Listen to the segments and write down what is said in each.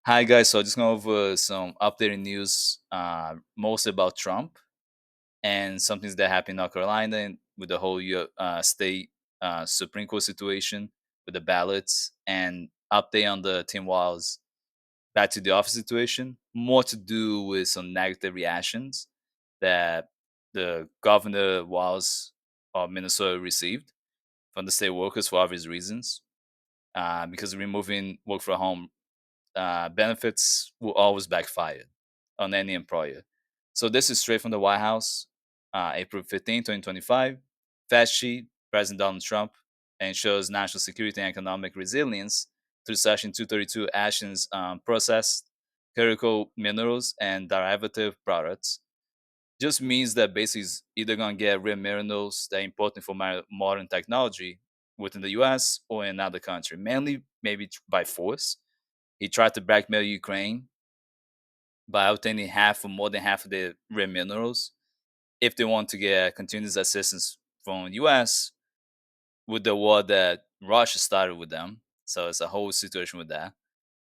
Hi guys, so just going over some updated news, mostly about Trump and some things that happened in North Carolina and with the whole state Supreme Court situation with the ballots and update on the Tim Walz back to the office situation. More to do with some negative reactions that the Governor Walz of Minnesota received from the state workers for obvious reasons, because removing work from home benefits will always backfire on any employer. So this is straight from the White House, April 15, 2025. Fact sheet, President Donald Trump ensures national security and economic resilience through Section 232 actions processed critical minerals and derivative products. Just means that basically is either going to get rare minerals that are important for modern technology within the US or in another country, mainly maybe by force. He tried to blackmail Ukraine by obtaining half or more than half of the rare minerals if they want to get continuous assistance from US with the war that Russia started with them. So it's a whole situation with that.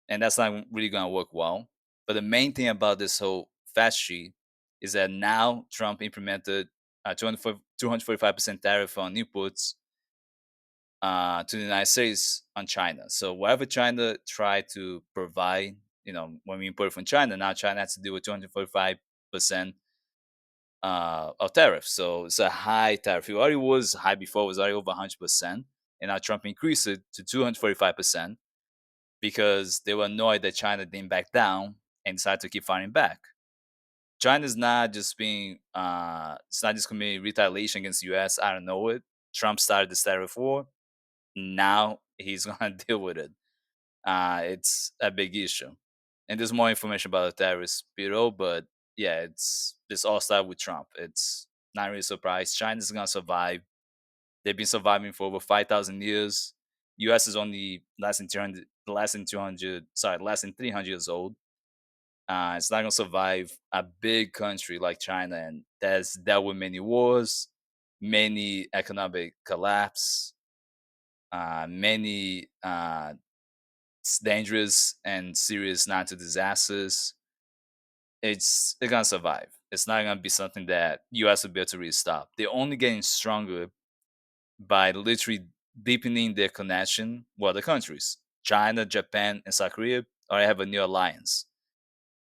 And that's not really going to work well. But the main thing about this whole fast sheet is that now Trump implemented a 245% tariff on imports to the United States on China. So wherever China tried to provide, when we import from China, now China has to deal with 245% of tariff. So it's a high tariff. It already was high before; it was already over 100%, and now Trump increased it to 245% because they were annoyed that China didn't back down and decided to keep fighting back. China's not just being, it's not just committing retaliation against the U.S. I don't know it. Trump started the tariff war. Now he's gonna deal with it. It's a big issue. And there's more information about the terrorist bureau, but yeah, this all started with Trump. It's not really a surprise. China's gonna survive. They've been surviving for over 5,000 years. US is only less than 300 years old. It's not gonna survive a big country like China, and that's dealt with many wars, many economic collapse, many dangerous and serious natural disasters. It's gonna survive. It's not gonna be something that US will be able to really stop. They're only getting stronger by literally deepening their connection with other countries. China, Japan, and South Korea already have a new alliance,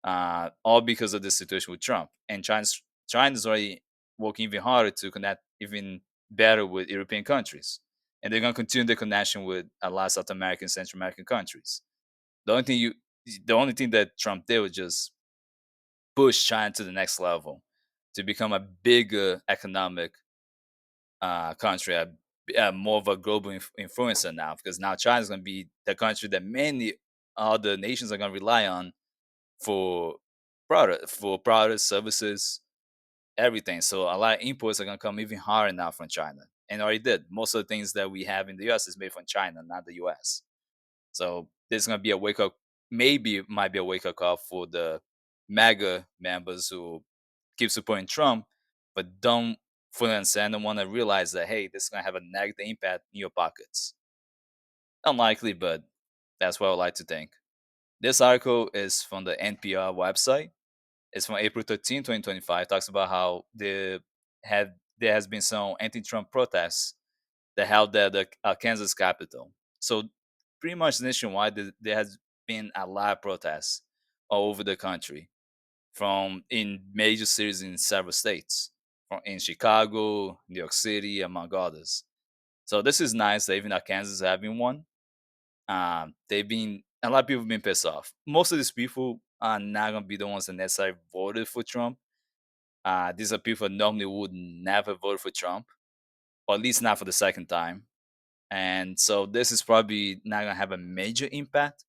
all because of this situation with Trump. And China's already working even harder to connect even better with European countries, and they're gonna continue the connection with a lot of South American, Central American countries. The only thing you, the only thing that Trump did was just push China to the next level to become a bigger economic country, more of a global influencer now, because now China's going to be the country that many other nations are going to rely on for products, services, everything. So a lot of imports are going to come even harder now from China, and already did. Most of the things that we have in the U.S. is made from China, not the U.S. So there's going to be a wake up. Maybe it might be a wake up call for the MAGA members who keep supporting Trump, but don't fully understand and want to realize that, hey, this is going to have a negative impact in your pockets. Unlikely, but that's what I would like to think. This article is from the NPR website. It's from April 13, 2025. Talks about how there has been some anti-Trump protests that held at the Kansas Capitol. So pretty much nationwide, there has been a lot of protests all over the country, from in major cities in several states, from in Chicago, New York City, among others. So this is nice that even Kansas is having one. They've been a lot of people have been pissed off. Most of these people are not gonna be the ones that necessarily voted for Trump. These are people that normally would never vote for Trump, or at least not for the second time. And so this is probably not gonna have a major impact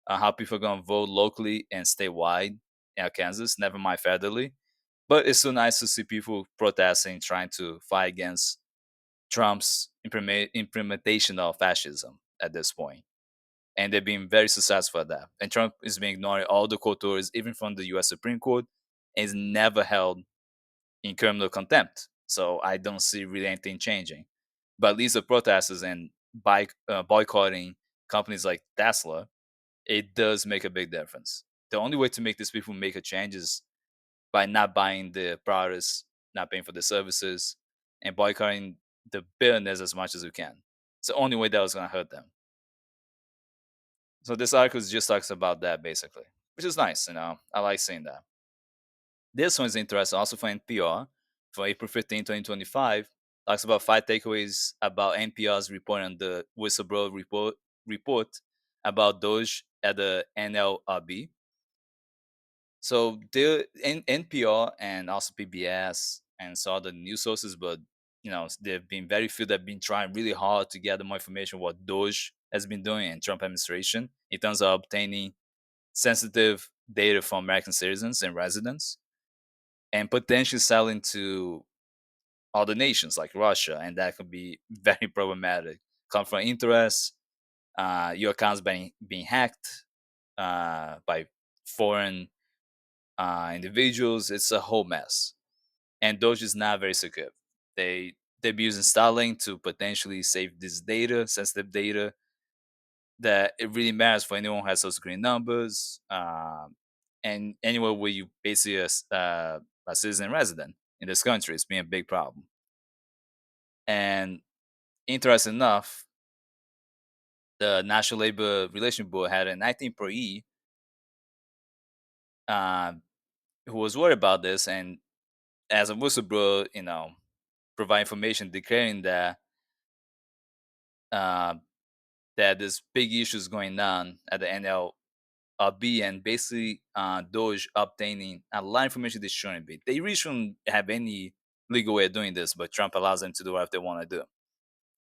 on how people are gonna vote locally and statewide in Kansas, never mind federally. But it's so nice to see people protesting, trying to fight against Trump's implementation of fascism at this point. And they've been very successful at that. And Trump is being ignoring all the court orders, even from the US Supreme Court, and is never held in criminal contempt. So I don't see really anything changing. But at least the protesters and boycotting companies like Tesla it does make a big difference. The only way to make these people make a change is by not buying the products, not paying for the services, and boycotting the billionaires as much as we can. It's the only way that was going to hurt them. So this article just talks about that basically, which is nice. I like seeing that. This one is interesting, also for NPR, for April 15, 2025. Talks about 5 takeaways about NPR's report on the whistleblower report about DOGE at the NLRB. So the NPR and also PBS and some other news sources, but they've been very few that have been trying really hard to gather more information what DOGE has been doing in Trump administration in terms of obtaining sensitive data from American citizens and residents and potentially selling to other nations like Russia, and that could be very problematic. Conflict of interest, your accounts being hacked by foreign individuals. It's a whole mess, and Doge is not very secure. They've been using Starlink to potentially save this data, sensitive data that it really matters for anyone who has social security numbers, and anywhere where you basically a citizen resident in this country. It's been a big problem. And interesting enough, the National Labor Relations Board had an acting employee uh, who was worried about this, and as a whistleblower, provide information declaring uh, that there's big issues going on at the NLRB, and basically Doge obtaining a lot of information they shouldn't be. They really shouldn't have any legal way of doing this, but Trump allows them to do whatever they want to do.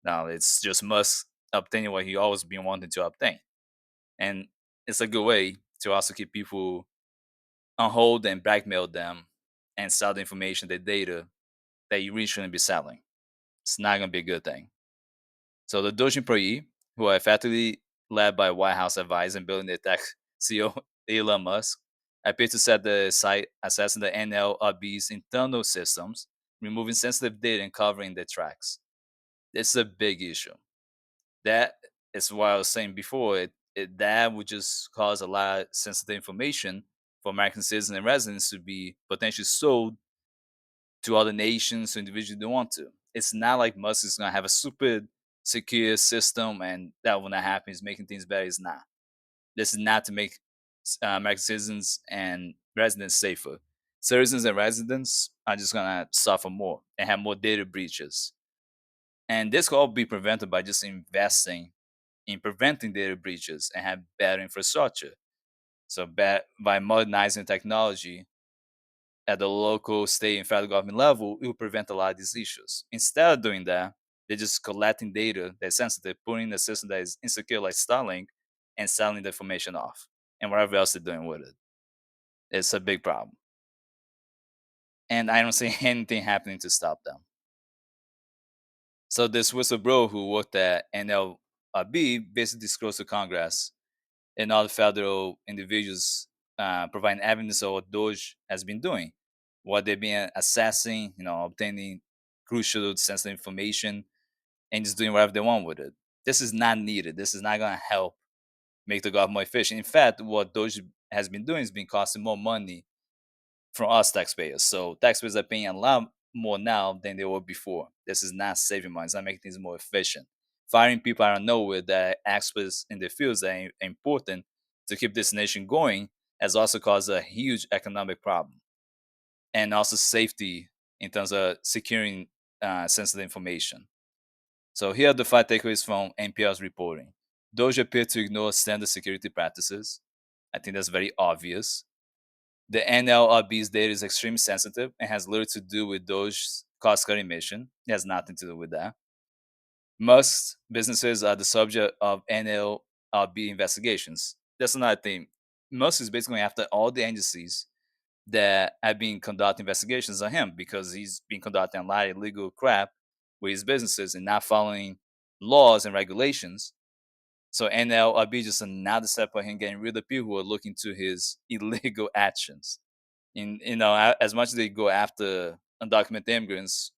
Now it's just Musk obtaining what he always been wanting to obtain, and it's a good way to also keep people on hold and blackmail them and sell the information, the data that you really shouldn't be selling. It's not gonna be a good thing. So the Doge employee, who are effectively led by White House advisor and billionaire tech CEO Elon Musk, appeared to set the site assessing the NLRB's internal systems, removing sensitive data and covering their tracks. This is a big issue. That is what I was saying before. That would just cause a lot of sensitive information for American citizens and residents to be potentially sold to other nations, to individuals they want to. It's not like Musk is gonna have a super secure system and that when that happens, making things better. Is not. This is not to make American citizens and residents safer. Citizens and residents are just gonna suffer more and have more data breaches. And this could all be prevented by just investing in preventing data breaches and have better infrastructure. So by modernizing technology at the local, state, and federal government level, it will prevent a lot of these issues. Instead of doing that, they're just collecting data that's sensitive, putting in a system that is insecure like Starlink, and selling the information off and whatever else they're doing with it. It's a big problem. And I don't see anything happening to stop them. So this whistleblower who worked at NLRB basically disclosed to Congress and other federal individuals providing evidence of what Doge has been doing, what they've been assessing, obtaining crucial sensitive information and just doing whatever they want with it. This is not needed. This is not going to help make the government more efficient. In fact, what Doge has been doing has been costing more money from us taxpayers. So taxpayers are paying a lot more now than they were before. This is not saving money. It's not making things more efficient. Firing people out of nowhere that are experts in the fields that are important to keep this nation going has also caused a huge economic problem and also safety in terms of securing sensitive information. So here are the 5 takeaways from NPR's reporting. Doge appeared to ignore standard security practices. I think that's very obvious. The NLRB's data is extremely sensitive and has little to do with Doge's cost cutting mission. It has nothing to do with that. Most businesses are the subject of NLRB investigations. That's another thing. Musk is basically after all the agencies that have been conducting investigations on him because he's been conducting a lot of illegal crap with his businesses and not following laws and regulations. So NLRB is just another step for him getting rid of people who are looking to his illegal actions. In as much as they go after undocumented immigrants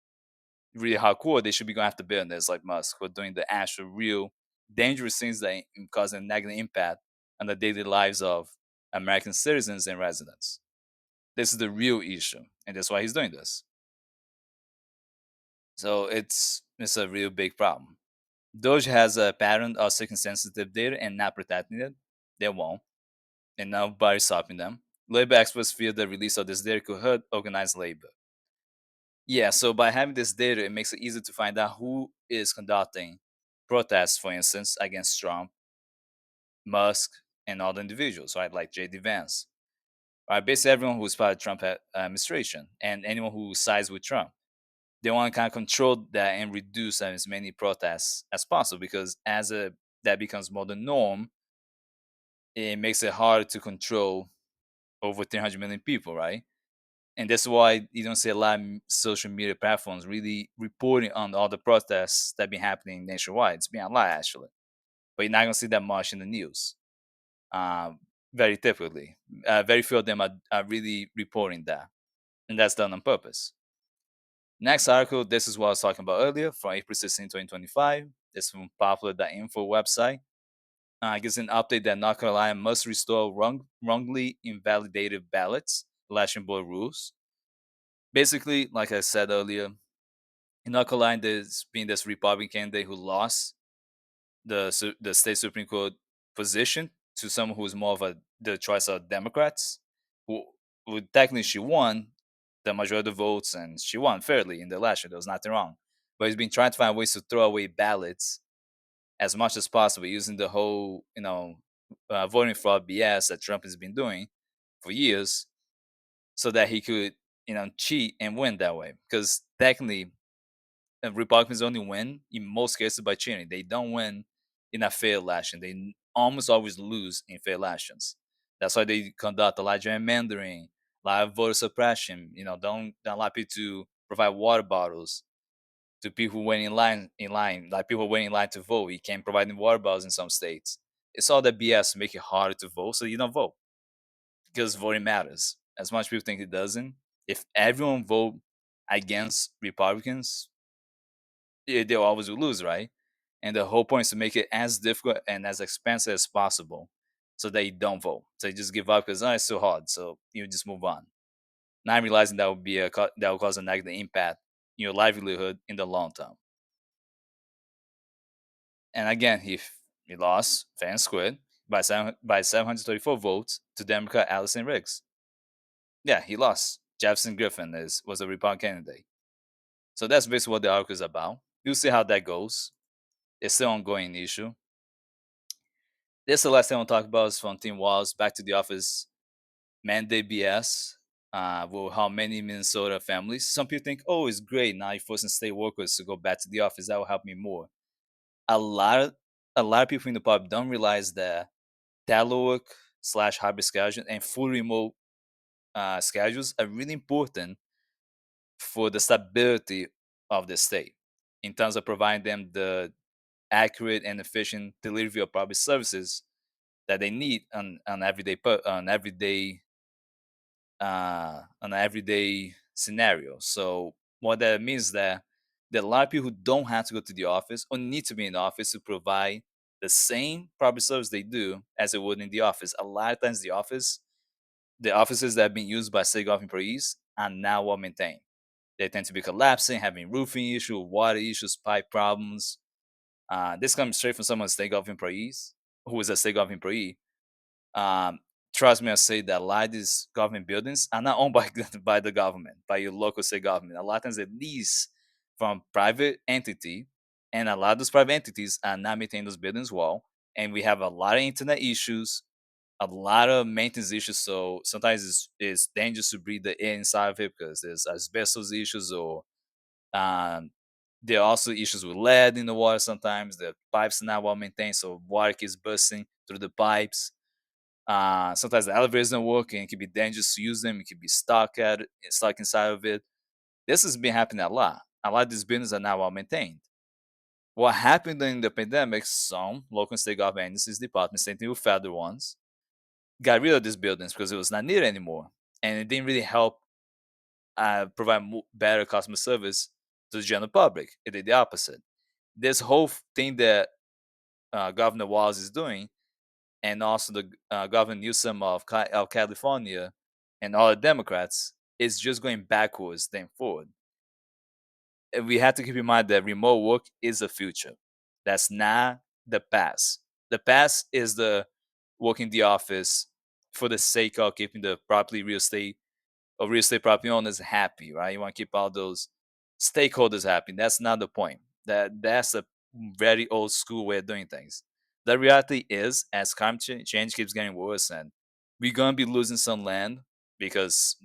really hardcore, they should be going after billionaires like Musk who are doing the actual real dangerous things that cause a negative impact on the daily lives of American citizens and residents. This is the real issue, and that's why he's doing this. So it's a real big problem. DOGE has a pattern of seeking sensitive data and not protecting it. They won't, and nobody's stopping them. Labor experts fear the release of this data could hurt organized labor. Yeah, so by having this data, it makes it easy to find out who is conducting protests, for instance, against Trump, Musk, and other individuals, right, like J.D. Vance. Right, basically everyone who's part of Trump administration and anyone who sides with Trump. They want to kind of control that and reduce as many protests as possible because that becomes more the norm, it makes it hard to control over 300 million people, right? And that's why you don't see a lot of social media platforms really reporting on all the protests that been happening nationwide. It's been a lot actually, but you're not gonna see that much in the news. Um, very typically, very few of them are really reporting that, and that's done on purpose. Next article, this is what I was talking about earlier from April 16, 2025. This is from popular.info website. Gives an update that North Carolina must restore wrongly invalidated ballots, election board rules. Basically, like I said earlier, in North Carolina, there's been this Republican candidate who lost the state Supreme Court position to someone who's more of the choice of Democrats, who, who technically she won the majority of the votes and she won fairly in the election. There was nothing wrong. But he's been trying to find ways to throw away ballots as much as possible using the whole, voting fraud BS that Trump has been doing for years so that he could, cheat and win that way. Because technically, Republicans only win in most cases by cheating. They don't win in a fair election. They almost always lose in fair elections. That's why they conduct a lot of gerrymandering, a lot of voter suppression. Don't allow people to provide water bottles to people waiting in line, like people waiting in line to vote. You can't provide them water bottles in some states. It's all that BS to make it harder to vote, so you don't vote because voting matters. As much people think it doesn't. If everyone vote against Republicans, they'll always lose, right? And the whole point is to make it as difficult and as expensive as possible so that you don't vote. So you just give up because it's so hard. So you just move on. Not realizing that that will cause a negative impact in your livelihood in the long term. And again, he lost fair and square by 734 votes to Democrat Allison Riggs. Yeah, he lost. Jefferson Griffin was a Republican candidate. So that's basically what the article is about. We'll see how that goes. It's still an ongoing issue. This is the last thing I'll talk about is from Tim Walz, Back to the Office mandate BS. Will how many Minnesota families? Some people think, oh, it's great. Now you're forcing state workers to go back to the office. That will help me more. A lot of a lot of people in the public don't realize that telework slash hybrid schedule and full remote schedules are really important for the stability of the state in terms of providing them the accurate and efficient delivery of public services that they need on everyday scenario. So what that means is that there are a lot of people who don't have to go to the office or need to be in the office to provide the same public service they do as they would in the office. A lot of times the offices that have been used by state government employees are now well maintained. They tend to be collapsing, having roofing issues, water issues, pipe problems. This comes straight from someone state government employees who is a state government employee. Um, Trust me, I say that a lot of these government buildings are not owned by by the government, by your local state government. A lot of times they lease from private entity, and a lot of those private entities are not maintaining those buildings well. And we have a lot of internet issues, a lot of maintenance issues. So sometimes it's dangerous to breathe the air inside of it because there's asbestos issues or um, there are also issues with lead in the water sometimes. The pipes are not well maintained, so water keeps bursting through the pipes. Sometimes the elevators don't work and it can be dangerous to use them. It can be stuck inside of it. This has been happening a lot. A lot of these buildings are not well maintained. What happened during the pandemic, some local and state government agencies, departments, same thing with federal ones, got rid of these buildings because it was not needed anymore. And it didn't really help provide better customer service to the general public. It did the opposite. This whole thing that Governor Walz is doing and also the Governor Newsom of California and all the Democrats, is just going backwards than forward. And we have to keep in mind that remote work is the future. That's not the past. The past is the working the office for the sake of keeping the property real estate property owners happy, right? You want to keep all those stakeholders happy. That's not the point. That's a very old school way of doing things. The reality is, as climate change keeps getting worse, and we're gonna be losing some land because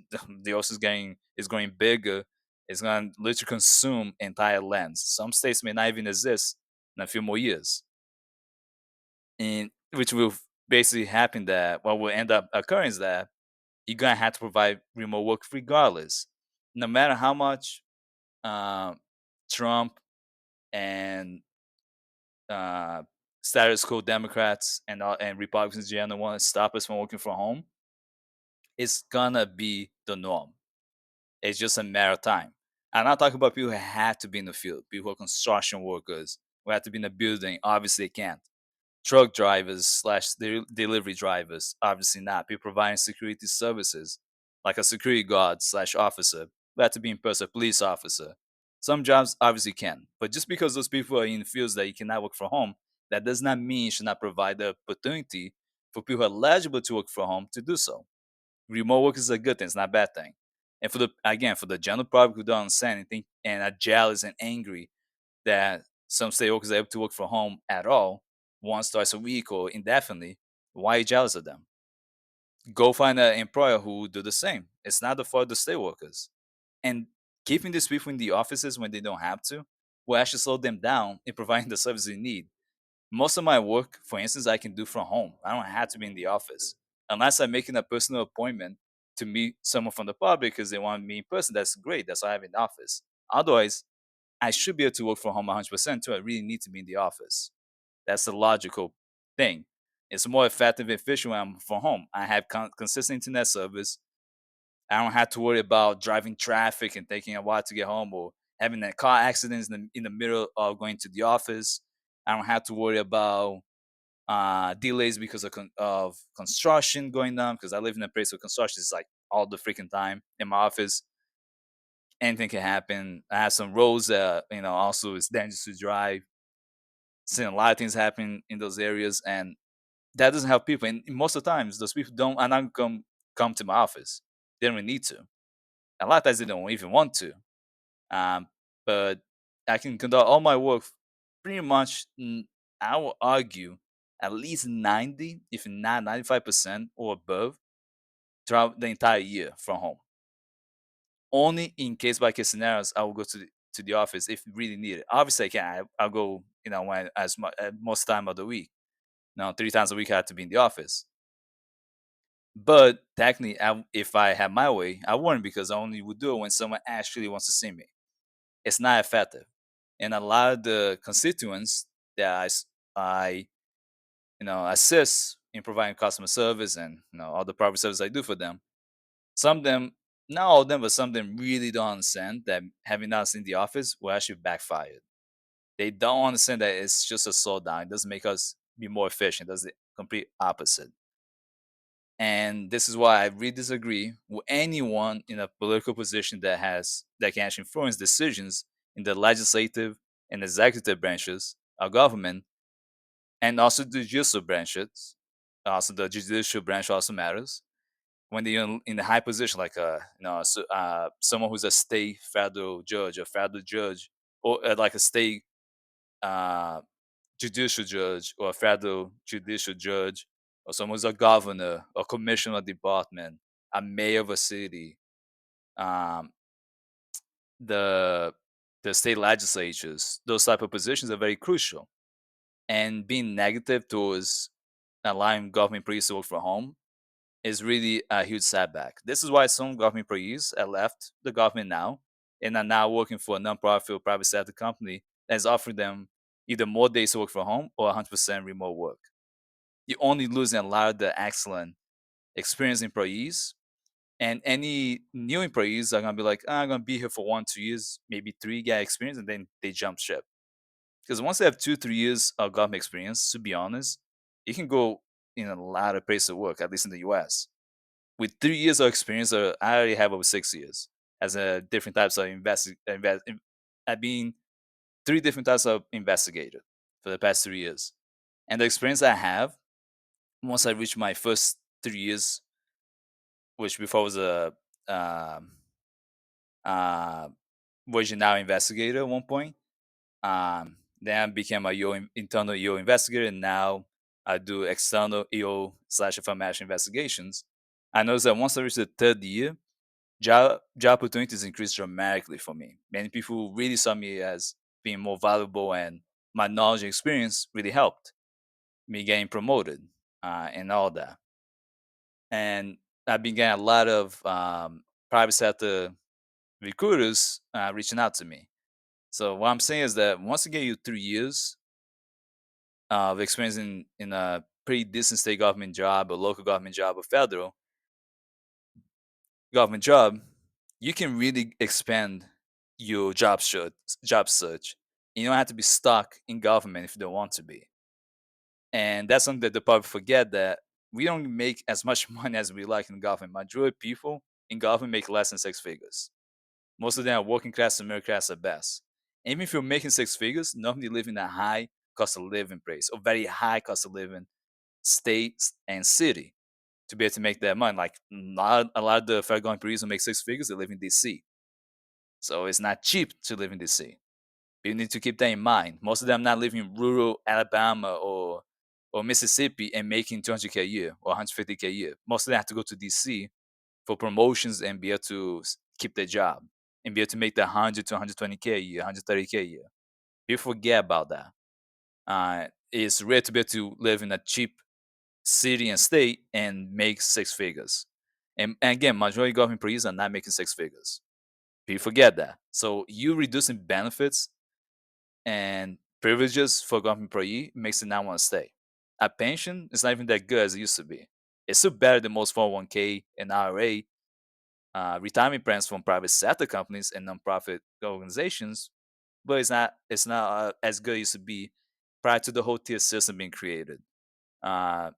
the ocean is growing bigger. It's gonna literally consume entire lands. Some states may not even exist in a few more years, and which will basically happen that what will end up occurring is that you're gonna have to provide remote work regardless, no matter how much um, Trump and uh, status quo Democrats and Republicans in general want to stop us from working from home. It's gonna be the norm. It's just a matter of time. I'm not talking about people who have to be in the field, people who are construction workers who have to be in the building. Obviously, they can't. Truck drivers slash delivery drivers, obviously not. People providing security services, like a security guard slash officer, who have to be in person, a police officer. Some jobs obviously can, but just because those people are in fields that you cannot work from home, that does not mean you should not provide the opportunity for people who are eligible to work from home to do so. Remote work is a good thing; it's not a bad thing. And for the general public who don't understand anything and are jealous and angry that some state workers are able to work from home at all, once, twice a week, or indefinitely, why are you jealous of them? Go find an employer who do the same. It's not the fault of the state workers. And keeping these people in the offices when they don't have to will actually slow them down in providing the service they need. Most of my work, for instance, I can do from home. I don't have to be in the office. Unless I'm making a personal appointment to meet someone from the public because they want me in person, that's great. That's why I have in the office. Otherwise, I should be able to work from home 100% too. I really need to be in the office. That's the logical thing. It's more effective and efficient when I'm from home. I have consistent internet service. I don't have to worry about driving traffic and taking a while to get home or having a car accidents in the middle of going to the office. I don't have to worry about delays because of construction going on because I live in a place where construction is like all the freaking time in my office. Anything can happen. I have some roads that also it's dangerous to drive. Seeing a lot of things happen in those areas, and that doesn't help people. And most of the times, those people don't are not come to my office. They don't really need to. A lot of times, they don't even want to. Um, but I can conduct all my work pretty much. I will argue at least 90, if not 95% or above, throughout the entire year from home. Only in case by case scenarios, I will go to the office if really needed. Obviously, I can. I'll go. When as much most time of the week. Now, 3 times a week, I have to be in the office. But technically, if I had my way, I wouldn't because I only would do it when someone actually wants to see me. It's not effective, and a lot of the constituents that I assist in providing customer service and all the private service I do for them. Some of them, not all of them, but some of them really don't understand that having us in the office will actually backfire. They don't understand that it's just a slowdown. It doesn't make us be more efficient. It does the complete opposite. And this is why I really disagree with anyone in a political position that can actually influence decisions in the legislative and executive branches of government, and also the judicial branches. Also, the judicial branch also matters when they're in the high position, like someone who's a state federal judge, a federal judge, or like a state uh, judicial judge or a federal judicial judge, or someone who's a governor or commissioner of department, a mayor of a city, um, the the state legislatures, those type of positions are very crucial. And being negative towards allowing government employees to work from home is really a huge setback. This is why some government employees have left the government now and are now working for a nonprofit or private sector company that's offering them either more days to work from home or 100% remote work. You're only losing a lot of the excellent experienced employees. And any new employees are gonna be like, I'm gonna be here for 1, 2 years, maybe three, get experience, and then they jump ship. Because once they have 2, 3 years of government experience, to be honest, you can go. in a lot of places of work, at least in the US. With 3 years of experience, I already have over 6 years as a different types of I've been three different types of investigator for the past 3 years. And the experience I have, once I reach my first 3 years, which before was a um, uh, now investigator at one point. Then I became a internal EO investigator, and now I do external EO slash information investigations. I noticed that once I reached the third year, job opportunities increased dramatically for me. Many people really saw me as being more valuable, and my knowledge and experience really helped me getting promoted and all that. And I've been getting a lot of private sector recruiters reaching out to me. So what I'm saying is that once you get you 3 years of experience in a pretty decent state government job, a local government job, a federal government job, you can really expand your job search. You don't have to be stuck in government if you don't want to be. And that's something that the public forget, that we don't make as much money as we like in government. Majority of people in government make less than six figures. Most of them are working class and middle class at best. And even if you're making six figures, normally live in a high cost of living place or very high cost of living states and city to be able to make that money. Like not a lot of the federal government employees who make six figures, they live in DC. So it's not cheap to live in DC. You need to keep that in mind. Most of them not living in rural Alabama or Mississippi and making 200K a year or 150K a year. Most of them have to go to DC for promotions and be able to keep their job and be able to make the 100 to 120K a year, 130K a year. People forget about that. It's rare to be able to live in a cheap city and state and make six figures. And again, majority government employees are not making six figures. People forget that. So you reducing benefits and privileges for government employee makes it not want to stay. A pension is not even that good as it used to be. It's still better than most 401k and IRA retirement plans from private sector companies and nonprofit organizations, but it's not as good as it used to be prior to the whole tier system being created. Uh,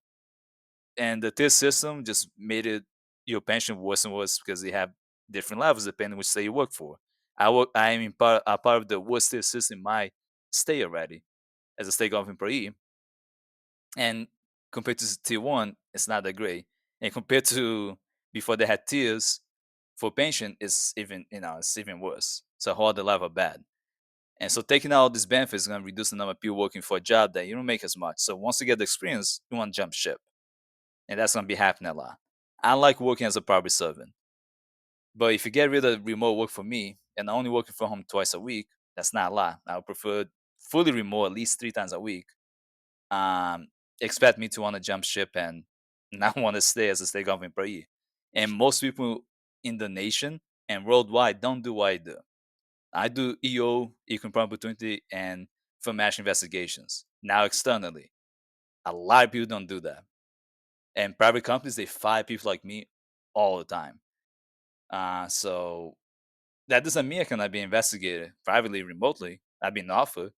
and the tier system just made it your pension worse and worse because they have different levels depending which state you work for. I am in part of the worst tier system in my state already as a state government employee, and compared to tier one, it's not that great. And compared to before they had tiers for pension, it's even worse. It's a whole other level bad. And so taking out all these benefits is going to reduce the number of people working for a job that you don't make as much. So once you get the experience, you want to jump ship, and that's going to be happening a lot. I like working as a public servant, but if you get rid of remote work for me and only working from home twice a week, that's not a lot. I would prefer fully remote at least 3 times a week. um, Expect me to want to jump ship and not want to stay as a state government employee. And most people in the nation and worldwide don't do what I do. I do EO, equal employment opportunity, and information investigations. Now externally, a lot of people don't do that. And private companies, they fire people like me all the time. So that doesn't mean I cannot be investigated privately, remotely. I've been offered.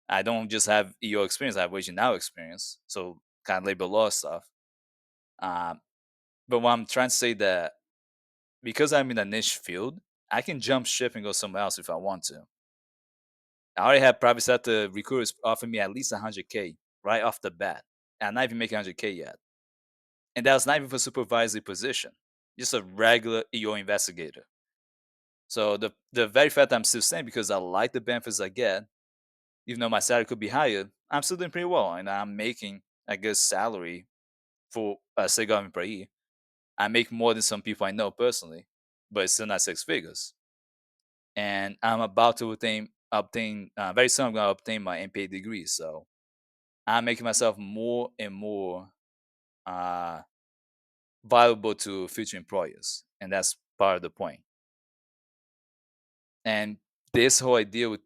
I don't just have EO experience; I have wage and now experience. So kind of labor law stuff. Um, but what I'm trying to say that because I'm in a niche field, I can jump ship and go somewhere else if I want to. I already have private sector recruiters offer me at least 100K right off the bat. And I'm not even making 100K yet. And that was not even for supervisory position, just a regular EO investigator. So the very fact that I'm still staying because I like the benefits I get, even though my salary could be higher, I'm still doing pretty well. And I'm making a good salary for a state government employee. I make more than some people I know personally, but it's still not six figures. And I'm about to obtain very soon. I'm going to obtain my MPA degree, so I'm making myself more and more uh, valuable to future employers, and that's part of the point. And this whole idea with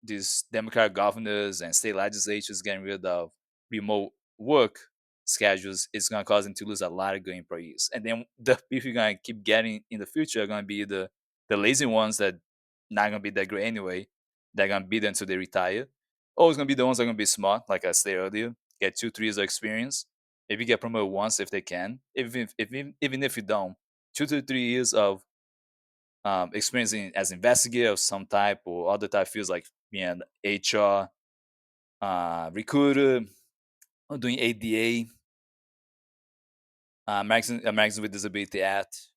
these Democratic governors and state legislatures getting rid of remote work schedules is going to cause them to lose a lot of good employees. And then the people you're going to keep getting in the future are going to be the lazy ones that not going to be that great anyway. They're going to be there until they retire. Or it's going to be the ones that are going to be smart, like I said earlier, get 2, 3 years of experience, If you get promoted once, if they can, even if you don't, 2 to 3 years of experiencing as investigator of some type or other type feels like being HR, recruiter, or doing ADA, Americans with Disability Act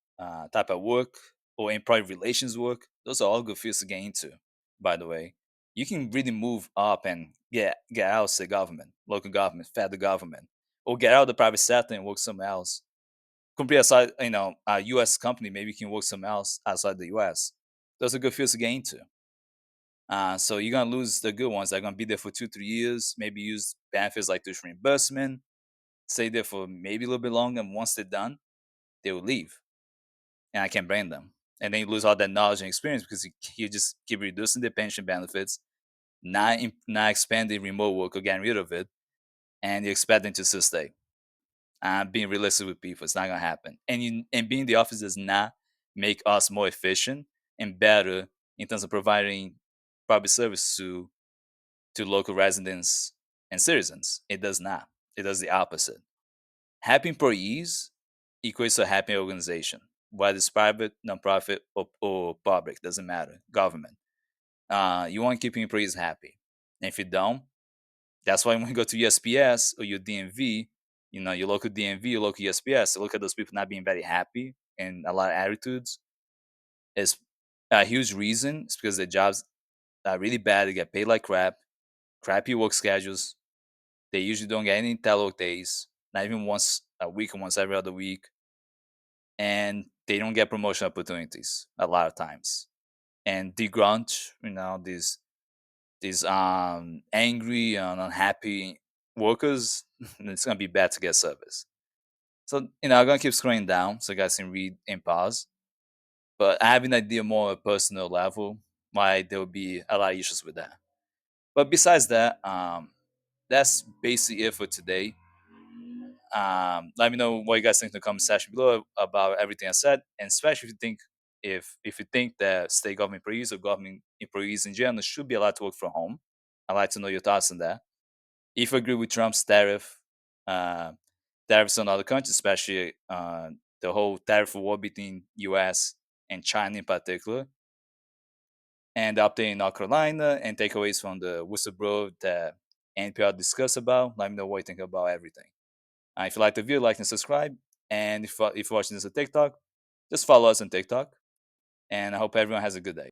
type of work, or employee relations work. Those are all good fields to get into. By the way, you can really move up and get out of state government, local government, federal government, or get out of the private sector and work somewhere else. Company outside, a U.S. company, maybe you can work somewhere else outside the U.S. Those are good fields to get into. So you're gonna lose the good ones. They're gonna be there for 2, 3 years. Maybe use benefits like tuition reimbursement. Stay there for maybe a little bit longer. And once they're done, they will leave, and I can't blame them. And then you lose all that knowledge and experience because you just keep reducing the pension benefits, not expanding remote work or getting rid of it, and you expect them to still stay. Being realistic with people, it's not gonna happen. And being in the office does not make us more efficient and better in terms of providing public service to local residents and citizens. It does not. It does the opposite. Happy employees equates to a happy organization, whether it's private, nonprofit, or public, doesn't matter. Government. You want to keep your employees happy. And if you don't, that's why when you go to USPS or your DMV, your local DMV, your local USPS, look at those people not being very happy and a lot of attitudes. It's a huge reason. It's because their jobs are really bad. They get paid like crap, crappy work schedules. They usually don't get any telework days, not even once a week or once every other week. And they don't get promotion opportunities a lot of times. And the grunt, these angry and unhappy workers, it's gonna be bad to get service. So I'm gonna keep scrolling down so you guys can read and pause. But I have an idea more on a personal level why there will be a lot of issues with that. But besides that, that's basically it for today. Let me know what you guys think in the comment section below about everything I said, and especially if you think that state government employees or government employees in general should be allowed to work from home. I'd like to know your thoughts on that. If you agree with Trump's uh, tariffs on other countries, especially the whole tariff war between U.S. and China in particular, and the update in North Carolina, and takeaways from the whistleblower that NPR discussed about, let me know what you think about everything. If you like the video, like and subscribe. And if you're watching this on TikTok, just follow us on TikTok. And I hope everyone has a good day.